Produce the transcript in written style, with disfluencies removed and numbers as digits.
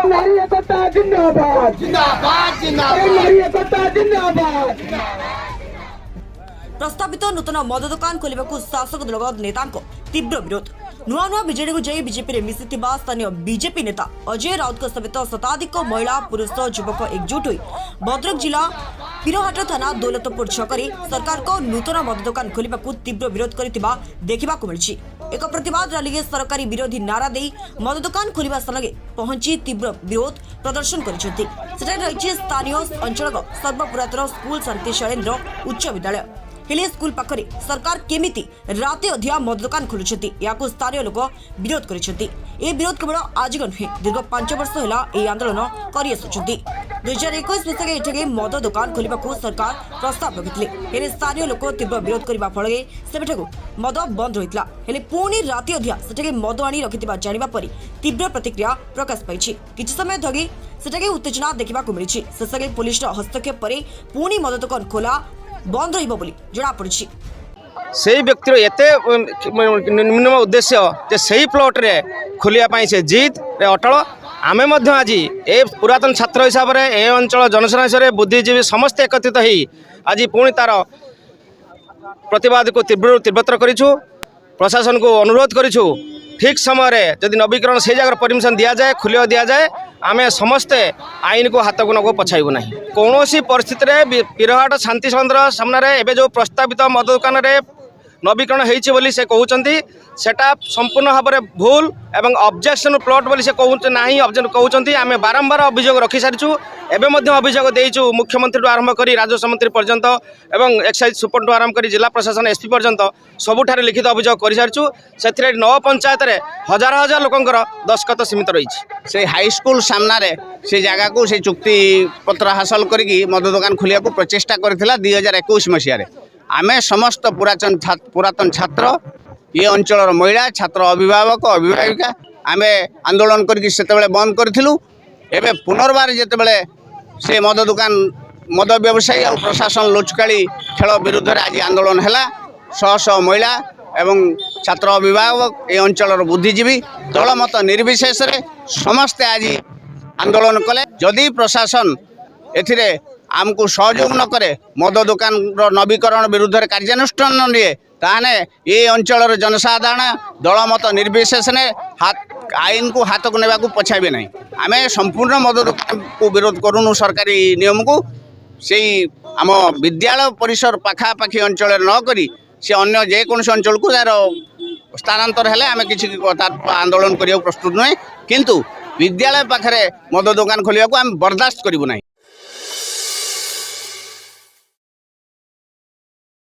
नारी एकता जिंदाबाद जिंदाबाद जिंदाबाद नारी एकता जिंदाबाद। प्रस्तावित नूतन मद दुकान खोल शासक दल नेता तीव्र विरोध। नुआ नुआ विजेडी को जाई बीजेपी मिसी स्थानीय बीजेपी नेता अजय राउत समेत शताधिक महिला पुरुष युवक एकजुट हुई भद्रक जिला पीरहाट थाना दौलतपुर छकरी सरकार को नूतन मद दुकान खोल तीव्र विरोध करथिबा देखिबाकु मिलछि। एक प्रतिवाद रैली में सरकारी विरोधी नारा दे मद दुकान खोलिबा स्थल पहुंची तीव्र विरोध प्रदर्शन करिसेंति। सेठारे रहिछि स्थानीय अंचल सर्वपुरातन स्कूल शांति शैलेन्द्र उच्च विद्यालय हेले स्कूल पाखरे सरकार केमिति राते अधिया मद दुकान खोलुछंती याकु स्थानीय लोक विरोध करिसेंति। ए विरोध केवल आजिक नुहे दीर्घ 5 वर्ष होला ए आंदोलन करि आसुछंती। 2021 मसीह एठगे मद दुकान खोलिबाकू सरकार प्रस्ताव रखिथिले हेले स्थानीय लोक तीव्र विरोध करबा फळे सेठगु मद बंद होइतला हेले पुणी राते अधिया सेठगे मद आनी रखिथिबा जानिबा परि तीव्र प्रतिक्रिया प्रकाश पाइछि। किछि समय धगी सेठगे उत्तेजना देखिबाकू मिलिछि। शेषगे पुलिस हस्तक्षेप परे पुणी मद दुकान खोला बंद जना पड़ी से व्यक्तिर एते निम्न उद्देश्य जे सही प्लॉट रे खोलिया से जीत रे अटल आमे मध्य आज ए पुरातन छात्र हिसाब से ए अंचल जनसेना हिसाब से बुद्धिजीवी समस्त एकत्रित हो आज पुणी तार प्रतिवाद को तीव्रतर करूँ प्रशासन को अनुरोध करूँ ठीक समय जदि नवीकरण से जगह परमिशन दि जाए खुले दि जाए आम समस्ते आईन को हाथ को पछाइबू ना कौन परिस्थिति रे पीरहाट शांति सौंदर्य सामने एवं जो प्रस्तावित मद दुकान नवीकरण होती बोली से कहते सेटा संपूर्ण भाव में भूल एवं ऑब्जेक्शन प्लॉट बोली से कहते ना कहते आम बारंबार अभियोग रखी सारी एवं अभियोग देचु मुख्यमंत्री आरंभ कर राजस्व मंत्री पर्यंत एवं एक्साइज सुपर आरंभ कर जिला प्रशासन एसपी पर्यंत सबुठारे लिखित अभियोग कर सारी से 9 पंचायत रे हजार हजार लोकंकर दस्खत सीमित रही से हाई स्कूल सामने से जगह को से चुक्ति पत्र हासिल करी मद दुकान खोलिया को प्रचेषा करथिला 2021 मसीह आमे समस्त पुरातन छात्र ये अंचल महिला छात्र अभिभावक अभिभाविका आमे आंदोलन करके सेतेबेले बंद करथिलु। एबे पुनर्बार जेतेबेले से मद दुकान मद व्यवसायी और प्रशासन लोचकाली खेल विरुद्ध आज आंदोलन हैला शह शह महिला एवं छात्र अभिभावक ये अंचल बुद्धिजीवी दलमत निर्विशेष समस्ते आज आंदोलन कले। जदि प्रशासन एथिरे आमको सहयोग न करे मद दुकान नवीकरण विरुद्ध कार्यानुष्ठान न निए ताने ये अंचल जनसाधारण दलमत निर्विशेष ने हाथ आईन को हाथ को नेबा को पछाइबे नहीं। आमे संपूर्ण मद दुकान को विरोध करूनु सरकारी नियम को से आम विद्यालय परिसर पाखापाखी अंचल न करी से अन्य जेकोसी अंचल को तार स्थानांतर हेले आमे किछि आंदोलन करिया प्रस्तुत नुहे किंतु विद्यालय पाखरे मद दुकान खोलिया को आम बर्दाश्त करिबु नहीं।